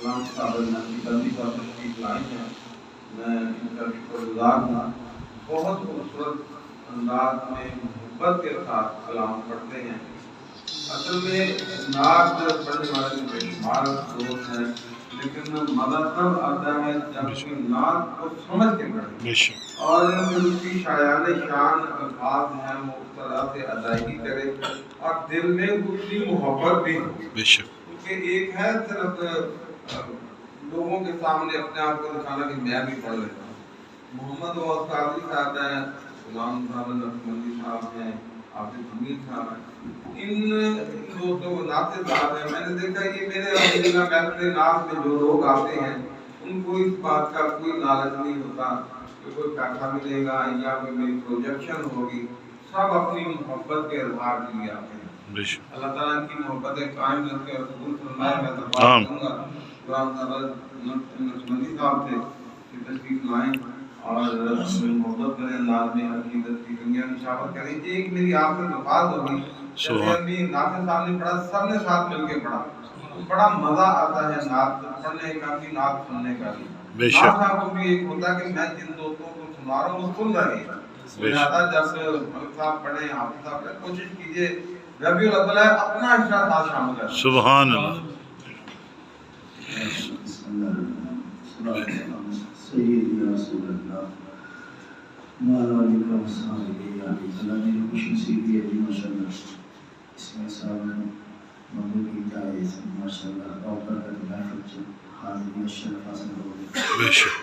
غلام صاحب نقی بندی کا تشریف لائے ہیں، میں ان کا شکر گزار ہوں۔ بہت خوبصورت انداز میں محبت کے ساتھ کلام پڑھتے ہیں۔ اصل میں نعت پڑھنے والے بے شمار دوست ہیں، لیکن مزہ تب آتا ہے جب کوئی نعت کو سمجھ کے پڑھے اور اس کی شاعرانہ شان الفاظ ہیں وہ اس طرح سے ادائیگی کرے اور دل میں اس کی محبت بھی ہو۔ کیونکہ ایک ہے صرف لوگوں کے سامنے اپنے آپ کو دکھانا کہ میں بھی پڑھ لیتا ہوں۔ محمد غوث قادری صاحب ہیں، غلام صاحب نقشبندی صاحب ہیں، حافظ حمید صاحب ہیں، ان دو تو ناطق صاحب ہیں۔ میں نے دیکھا یہ میرے الحمدللہ محفل نعت میں جو لوگ آتے ہیں ان کو اس بات کا کوئی لالچ نہیں ہوتا کہ کوئی پیسہ ملے گا یا کوئی میری پروجیکشن ہوگی، سب اپنی محبت کے اظہار کے لیے آتے ہیں۔ اللہ تعالیٰ ان کی محبتیں قائم رکھے اور قبول فرمائے۔ میں درخواست کروں گا غلام صاحب نقشبندی صاحب سے کہ تشریف لائیں اور محبت بھرے انداز میں عقیدت کی دنیا نشاور کریں۔ ایک میری آپ سے درخواست ہوگی، جیسے ابھی ناصر صاحب نے پڑھا، سب نے ساتھ مل کے پڑھا، بڑا مزہ آتا ہے نعت پڑھنے کا بھی نعت سننے کا بھی۔ نعت صاحب کو بھی ایک ہوتا ہے کہ میں جن دوستوں کو سنا رہا ہوں وہ سن رہے ہیں، لہٰذا جب ملک صاحب پڑھیں، حافظ صاحب پڑھیں، کوشش کیجیے ربیع الاول ہے اپنا حصہ ساتھ شامل کریں۔ سبحان اللہ۔ سیدی یا رسول اللہ مولا علی کا وصحابہ یا علی اللہ نے خوش نصیبی ہے جی ماشاءاللہ۔ اس میں صاحب نے مدعو کیتا ہے ماشاءاللہ اور برکت محفل سے حاضری الشرف حاصل ہو گئی۔ بے شک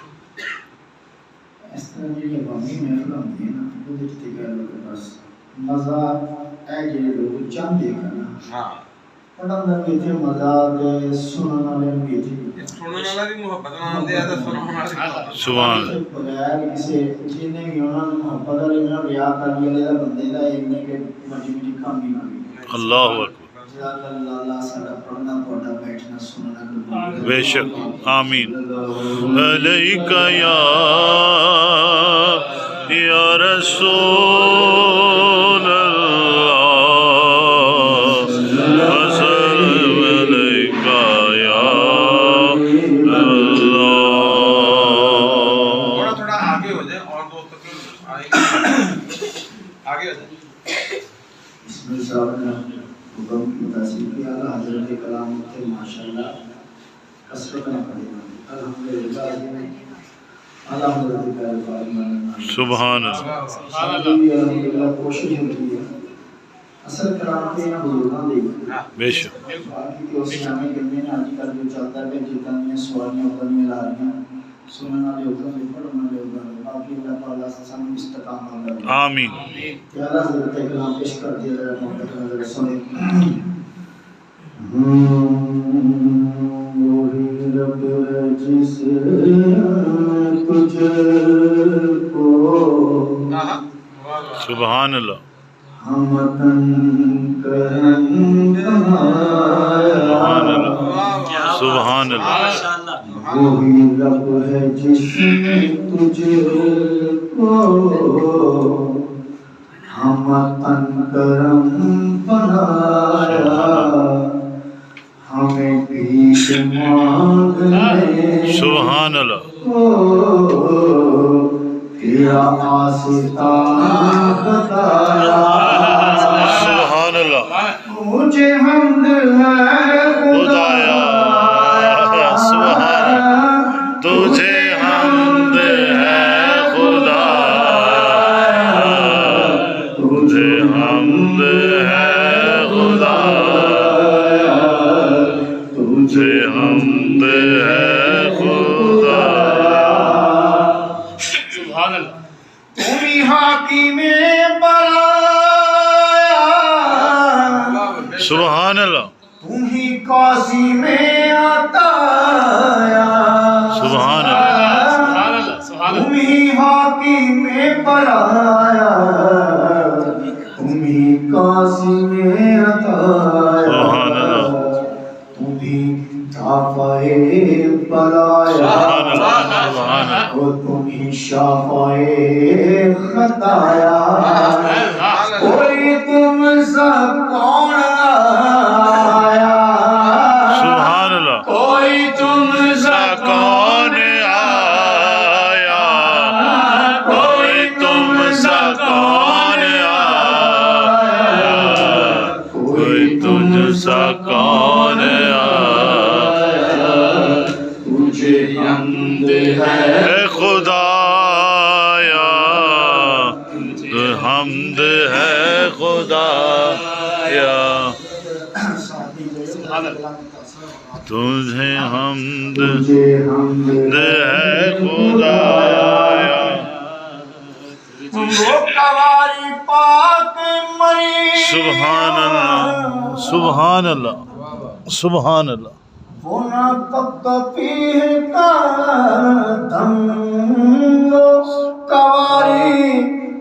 اس طرح جی عوامی محفل ہوندی ہے نا وہ دیکھتے گئے لوگ بس مزہ ہے جی لوگ چاہتے ہیں نا پڑھن بھی تھے مزہ دے سنن والے بھی تھے سنن والا بھی محبت نال دے تے سنن والا سبحان اللہ۔ بغیر کسی جنے بھی انہاں نے محبت والے میں ریا کر لیا بندے دا اینے کے مجھ کام بھی نہ اللہ اکبر۔ اللہ سارا پڑھنا تھوڑا بیٹھنا سننا بے شک آمین۔ علیک یا رسول اللہ وسلم علیک یا اللہ۔ تھوڑا آگے ہو جائیں اور دوست آگے ہو جائیں۔ اس میں صاحب نے حکم کی تاثیر کی اعلیٰ حضرت کلام تھے ماشاءاللہ کثرت نہ پڑے گا الحمدللہ اعلیٰ حضرت کا الفاظ سبحان اللہ۔ الحمدللہ کوشش ہوتی ہے اصل کلام کے یہاں بزرگاں دے بے شک باقی کے اس نامے کرنے آج کل جو چلتا ہے کہ جتنی سوالیاں اتنی لا رہی ہیں سننا والے حکم بھی پڑھنا والے حکم باقی اللہ تعالیٰ سے سب استقامت دے آمین۔ یا اللہ حضرت کلام پیش کر دیا ذرا محبت نظر سنے۔ وہی رب ہے جس تجھ کو سبحان اللہ۔ ہم تن کرم سبحان اللہ۔ سبحان اللہ۔ وہی رب ہے جس نے تجھ کو ہم تن کرم بنایا ہمیں بھیک مانگنے سبحان اللہ۔ تیرا آستان بتایا سبحان اللہ۔ مجھے حمد ہے خدایا سبحان اللہ۔ تجھے حمد ہے خدایا تجھے حمد ہے خدایا تجھے حمد ہے خدایا۔ سبحان اللہ۔ تمہیں حاکم بنایا سبحان اللہ۔ تمہیں قاضی میں عطایا سبحان اللہ۔ تمہیں حاکم بنایا تمہیں قاضی میں عطایا سبحان اللہ۔ تمہیں دافعِ بلایا سبحان اللہ۔ اور تمہیں شافعِ خطایا کوئی تم سب کون آیا سبحان اللہ۔ کوئی تم ہے خدایا حمد ہے خدایا تجھے حمد ہے خدایا سبحان اللہ سبحان اللہ سبحان اللہ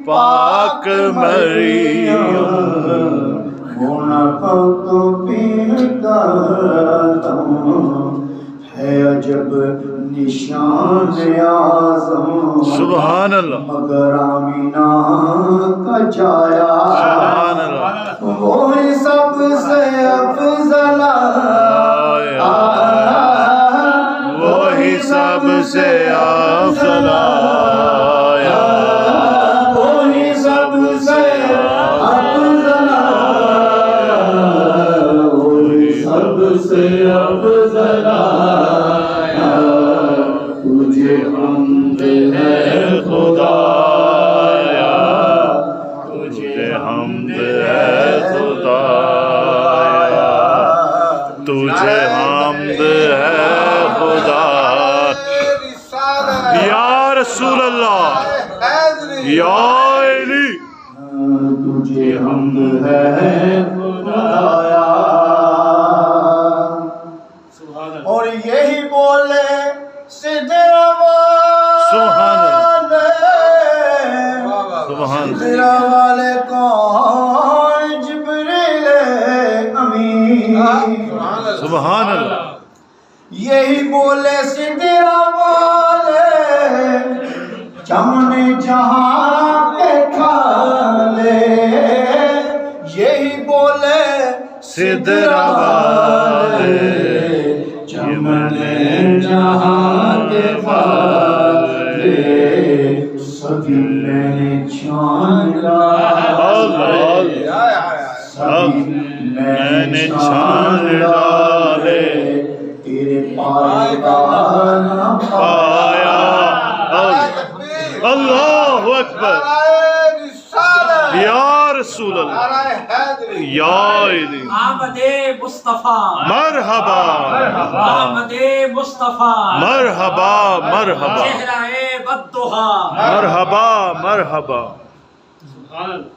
پاک مریم ہے عجب نشان اعظم سبحان اللہ مگر آمینہ کا چایا سبحان اللہ وہی سب سے افضل آیا وہی سب سے افضل آیا وہی سب سے افضل آیا وہی سب سے افضل آیا تجھے حمد ہے خدایا تجھے حمد ہے خدایا تجھے حمد ہے خدا یا رسول اللہ یا علی تجھے حمد ہے خدایا اور یہی بولے سدرا والے سبحان سدرا والے کون جبریل امین سبحان اللہ یہی بولے سدرا والے چمن جہاں کے کھالے یہی بولے سدرا والے چمن جہاں کے کھالے سبھی میں نے چھان ڈالے سبھی میں نے چھان ڈالے تیرے پائے نہ پایا اللہ اکبر یا رسول اللہ یا علی آمد مصطفیٰ مرحبا آمد مصطفیٰ مرحبا مرحبا چہرہ بددہا مرحبا مرحبا سبحان اللہ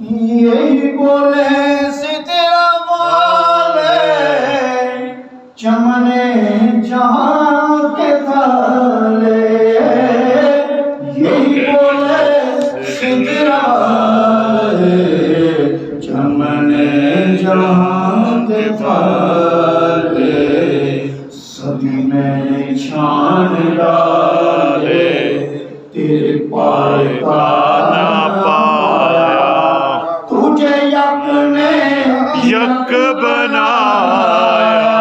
یہی بولے سترا والے چمن جہاں کے تھالے یہی بولے سترا والے چمن جہاں کے تھالے سبھی میں نے چھان ڈالے تیرے پائے کا نہ پایا تجھے یک نے یک بنایا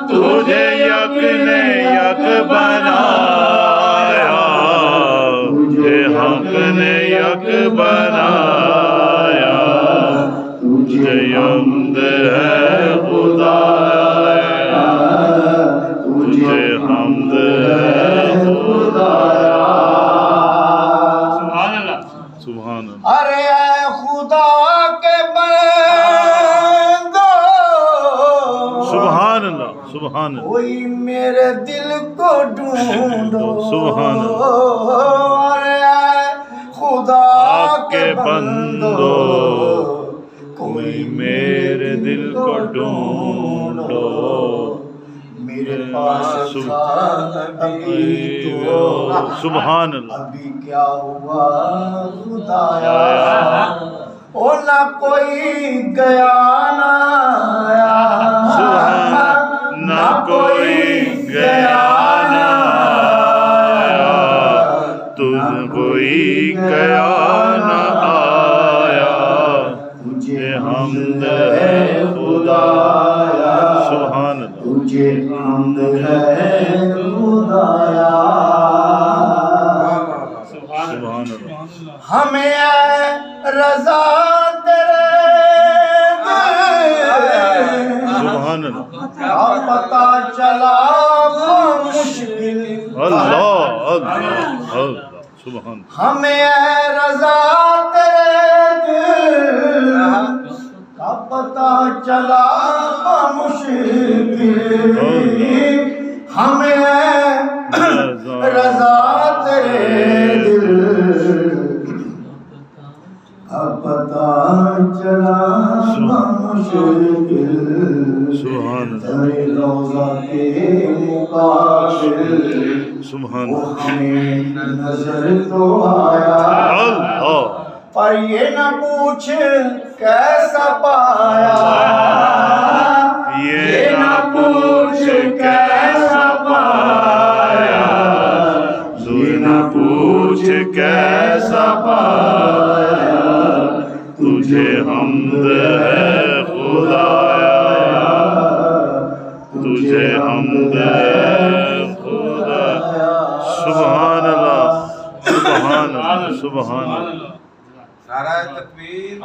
تجھے یک نے یک بنایا تجھے حق نے یک بنایا تجھے حمد ہے خدایا تجھے حمد ہے خدایا سبحان اللہ سبحان اللہ ارے اے خدا کے بندو سبحان اللہ سبحان اللہ کوئی میرے دل کو ڈھونڈو سبحان اللہ ارے اے خدا کے بندو کوئی میرے دل کو ڈھونڈو میرے پاس تھا ابھی تو سبحان اللہ ابھی کیا ہوا خدایا او نہ کوئی گیا نہ آیا نہ کوئی گیا نہ آیا تجھ کوئی گیا نہ آیا تجھے حمد ہے خدایا سبحان اللہ تجھے حمد ہے خدایا سبحان اللہ ہمیں اے رضا تیرے سبحان اللہ کیا پتا چلا مشکل اللہ اللہ اللہ سبحان ہمیں اے رضا تیرے کا پتا چلا مشکل ہمیں اے رضا تیرے دل کا پتا چلا مشکل سبحان اللہ تیرے روضہ کے مقابل سبحان وہ اللہ ہمیں نظر تو آیا اللہ پر یہ نہ پوچھ کیسا پایا یہ نہ پوچھ کیسا پایا یہ نہ پوچھ کیسا پایا تجھے حمد ہے خدایا تجھے حمد ہے خدا سبحان اللہ سبحان اللہ سبحان اللہ